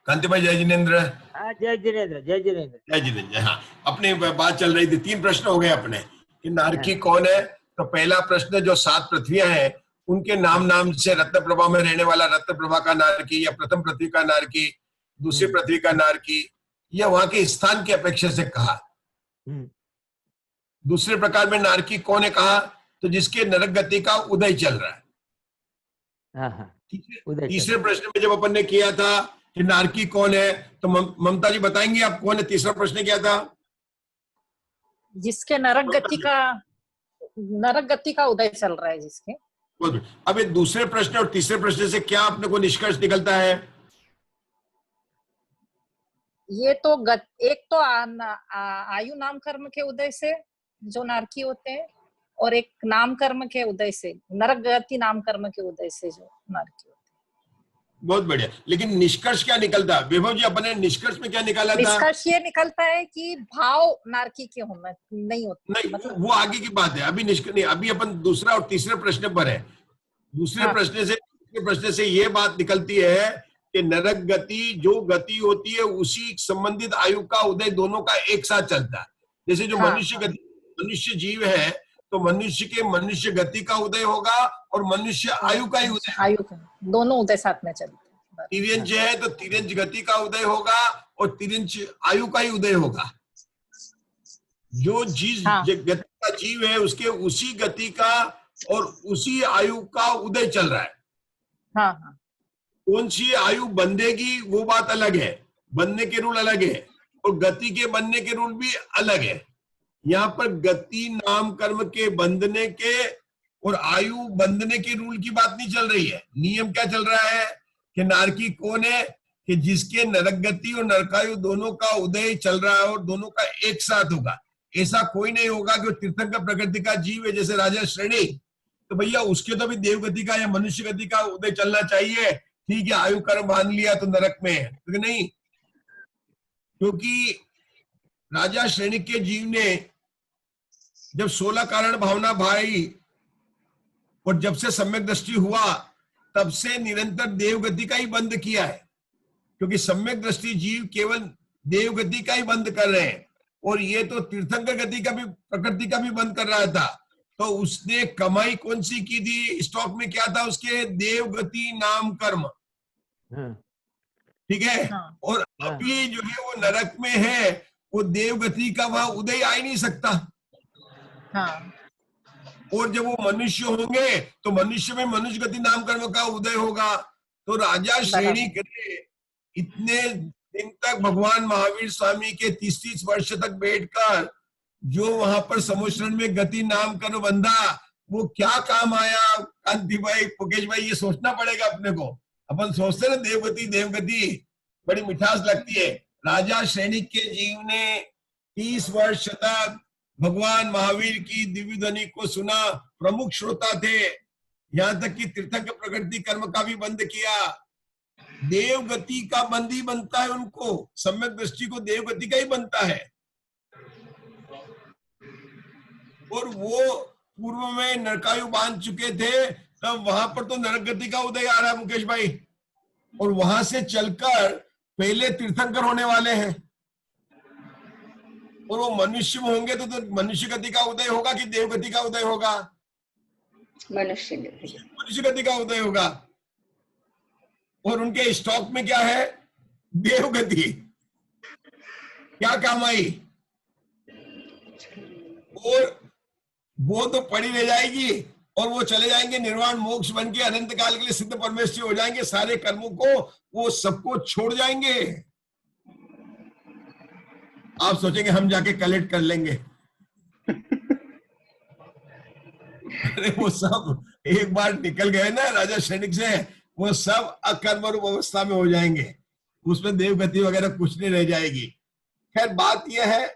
कांति भाई, जय जिनेन्द्र। जय जिनेन्द्र, जय जिनेन्द्र। जय जिनेन्द्र। हाँ, अपनी बात चल रही थी, 3 प्रश्न हो गए अपने कि नारकी कौन है। तो पहला प्रश्न, जो 7 पृथ्वियां हैं उनके नाम से रत्न प्रभा में रहने वाला रत्न प्रभा का नारकी, या प्रथम पृथ्वी का नारकी, दूसरी पृथ्वी का नारकी, या वहां के स्थान की अपेक्षा से कहा। दूसरे प्रकार में नारकी कौन है कहा, तो जिसके नरक गति का उदय चल रहा है। तीसरे प्रश्न में जब अपन ने किया था कि नारकी कौन है, तो ममता जी बताएंगे आप कौन है? तीसरा प्रश्न क्या था? जिसके नरक गति का उदय चल रहा है, जिसके। अब दूसरे प्रश्न और तीसरे प्रश्न से क्या अपने को निष्कर्ष निकलता है? ये तो एक तो आयु नाम कर्म के उदय से जो नारकी होते हैं, और एक नाम कर्म के उदय से, नरक गति नाम कर्म के उदय से जो नारकी होते हैं। बहुत बढ़िया। लेकिन निष्कर्ष क्या निकलता है विभव जी? अपने निष्कर्ष में क्या निकाला था? निष्कर्ष ये निकलता है कि भाव नारकी के होना नहीं होता। नहीं, मतलब वो आगे की बात है। अभी नहीं, अभी अपन दूसरा और तीसरे प्रश्न पर है। दूसरे प्रश्न से ये बात निकलती है कि नरक गति जो गति होती है उसी संबंधित आयु का उदय दोनों का एक साथ चलता है। जैसे जो मनुष्य जीव है, तो मनुष्य के मनुष्य गति का उदय होगा और मनुष्य आयु का ही उदय, आयु का दोनों उदय साथ में चलते हैं। तिर्यंच है तो तिर्यंच गति का उदय होगा और तिर्यंच आयु का ही उदय होगा। जो गति का जीव है उसके उसी गति का और उसी आयु का उदय चल रहा है। कौन सी आयु बंधेगी वो बात अलग है, बनने के रूल अलग है, और गति के बनने के रूल भी अलग है। यहाँ पर गति नाम कर्म के बंधने के और आयु बंधने के रूल की बात नहीं चल रही है। नियम क्या चल रहा है कि नारकी कौन है, कि जिसके नरक गति और नरकायु दोनों का उदय चल रहा है और दोनों का एक साथ होगा। ऐसा कोई नहीं होगा कि तीर्थंकर प्रकृति का जीव है जैसे राजा श्रेणी, तो भैया उसके तो भी देवगति का या मनुष्य गति का उदय चलना चाहिए। ठीक है, आयु कर्म बांध लिया तो नरक में है, तो नहीं। क्योंकि राजा श्रेणी के जीव ने जब 16 कारण भावना भाई और जब से सम्यक दृष्टि हुआ तब से निरंतर देवगति का ही बंद किया है। क्योंकि सम्यक दृष्टि जीव केवल देवगति का ही बंद कर रहे हैं, और ये तो तीर्थंकर गति का भी, प्रकृति का भी बंद कर रहा था। तो उसने कमाई कौन सी की थी? स्टॉक में क्या था उसके? देवगति नाम कर्म। ठीक है। और अभी जो है वो नरक में है, वो देवगति का वहां उदय आ ही नहीं सकता। और जब वो मनुष्य होंगे तो मनुष्य में मनुष्य गति नाम कर्म का उदय होगा। तो राजा श्रेणी के इतने दिन तक भगवान महावीर स्वामी के 30-30 वर्ष तक बैठकर जो वहां पर समुद्र में गति नाम कर्म बंधा, वो क्या काम आया? कांति भाई, मुकेश भाई, ये सोचना पड़ेगा अपने को। अपन सोचते ना देवगति देवगति, बड़ी मिठास लगती है। राजा श्रेणी के जीव ने 30 वर्ष तक भगवान महावीर की दिव्य ध्वनि को सुना, प्रमुख श्रोता थे। यहाँ तक कि तीर्थंकर प्रकृति कर्म का भी बंद किया। देवगति का बंद ही बनता है उनको, सम्यक दृष्टि को देवगति का ही बनता है। और वो पूर्व में नरकायु बांध चुके थे, तब वहां पर तो नरक गति का उदय आ रहा है मुकेश भाई, और वहां से चलकर पहले तीर्थंकर होने वाले हैं। और वो मनुष्य में होंगे तो मनुष्य गति का उदय होगा कि देवगति का उदय होगा? मनुष्य गति का उदय होगा। और उनके स्टॉक में क्या है? देवगति। क्या काम आई? और वो तो पड़ी रह जाएगी, और वो चले जाएंगे निर्वाण मोक्ष बन के, अनंत काल के लिए सिद्ध परमेश्वर हो जाएंगे। सारे कर्मों को वो सबको छोड़ जाएंगे। आप सोचेंगे हम जाके कलेक्ट कर लेंगे। अरे वो सब एक बार निकल गए ना राजा श्रेणी से, वो सब अकर्म रूप अवस्था में हो जाएंगे। उसमें देवगति वगैरह कुछ नहीं रह जाएगी। खैर बात यह है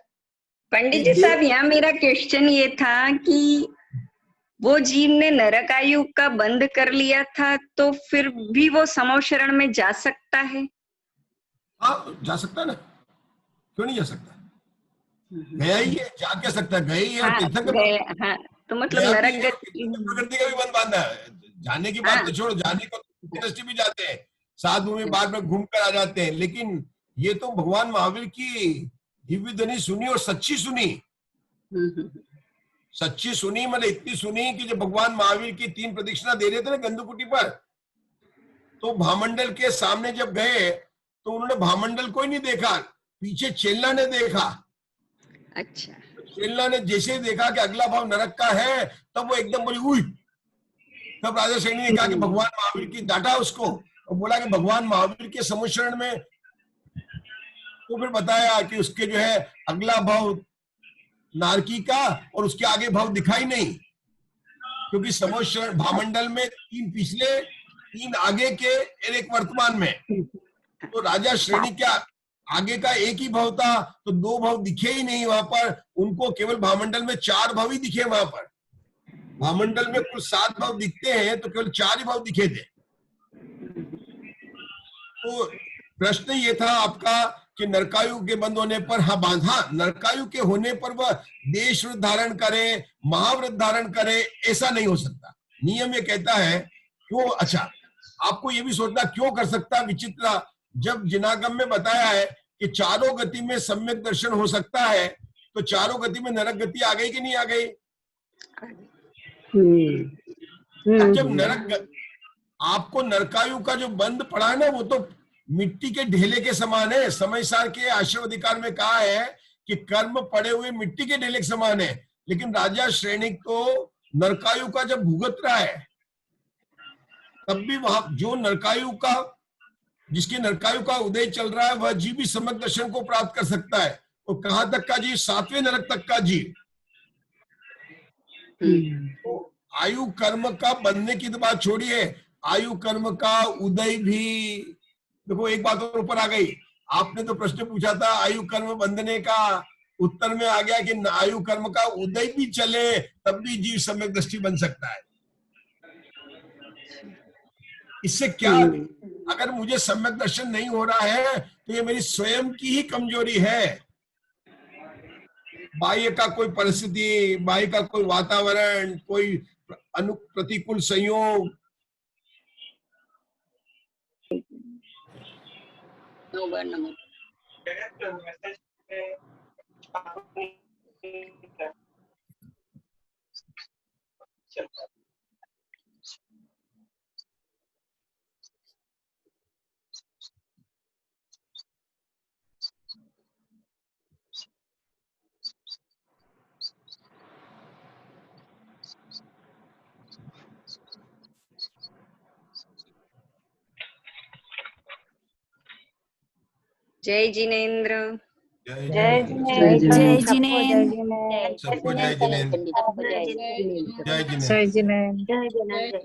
पंडित जी साहब, यहाँ मेरा क्वेश्चन ये था कि वो जीव ने नरक आयु का बंद कर लिया था, तो फिर भी वो समो शरण में जा सकता है? हाँ, जा सकता ना, क्यों नहीं जा सकता? गया ही है, जा क्या सकता? गए ही है। हाँ, तो मतलब नरक प्रकृति का भी बंद बांधा है। जाने की बात तो छोड़ो, जाने को दृष्टि भी जाते हैं, सात भूमि बार बार घूम कर आ जाते हैं, लेकिन ये तो भगवान महावीर की दिव्य ध्वनि सुनी और सच्ची सुनी। सच्ची सुनी मतलब इतनी सुनी कि जब भगवान महावीर की 3 प्रदक्षिणा दे रहे थे ना गंधकुटी पर, तो भामंडल के सामने जब गए तो उन्होंने भामंडल को ही नहीं देखा, पीछे चेल्ला ने देखा। अच्छा। चेल्ला ने जैसे ही देखा कि अगला भाव नरक का है, तब वो एकदम बोली उई। तब राजा श्रेणी ने कहा कि भगवान महावीर की, डांटा उसको और बोला कि भगवान महावीर के समुचरण में, तो फिर बताया कि उसके जो है अगला भाव नारकी का और उसके आगे भाव दिखाई नहीं, क्योंकि समुचरण भामंडल में 3 पिछले 3 आगे के और 1 वर्तमान में, तो राजा श्रेणी क्या आगे का एक ही भाव था, तो 2 भाव दिखे ही नहीं वहां पर उनको, केवल भामंडल में 4 भाव ही दिखे। वहां पर भामंडल में कुल 7 भाव दिखते हैं, तो केवल 4 ही भाव दिखे थे। तो प्रश्न ये था आपका कि नरकायु के बंद होने पर, हाँ नरकायु के होने पर वह देश व्रत धारण करे, महाव्रत धारण करे, ऐसा नहीं हो सकता। नियम ये कहता है क्यों। अच्छा, आपको ये भी सोचना क्यों कर सकता है विचित्र, जब जिनागम में बताया है कि चारों गति में सम्यक दर्शन हो सकता है, तो चारों गति में नरक गति आ गई कि नहीं आ गई? अब जब नरक, आपको नरकायु का जो बंद पड़ा है ना, वो तो मिट्टी के ढेले के समान है। समय सार के आश्रम अधिकार में कहा है कि कर्म पड़े हुए मिट्टी के ढेले के समान है, लेकिन राजा श्रेणिक तो नरकायु का जब भुगत रहा है, तब भी वहां जो नरकायु का, जिसके नरकायु का उदय चल रहा है, वह जीव भी सम्यक दर्शन को प्राप्त कर सकता है। और कहां तक का जीव? 7वें नरक तक का जीव। तो आयु कर्म का बंधने की तो बात छोड़िए, आयु कर्म का उदय भी, देखो एक बात और ऊपर आ गई। आपने तो प्रश्न पूछा था आयु कर्म बंधने का, उत्तर में आ गया कि आयु कर्म का उदय भी चले तब भी जीव सम्यक दृष्टि बन सकता है। इससे क्या, अगर मुझे सम्यक दर्शन नहीं हो रहा है तो ये मेरी स्वयं की ही कमजोरी है। बाह्य का कोई परिस्थिति, बाह्य का कोई वातावरण, कोई प्रतिकूल संयोग, जय जिनेन्द्र। जय जिनेन्द्र। जय जिनेन्द्र। सबको जय जिनेन्द्र। जय जिनेन्द्र। जय जिनेन्द्र।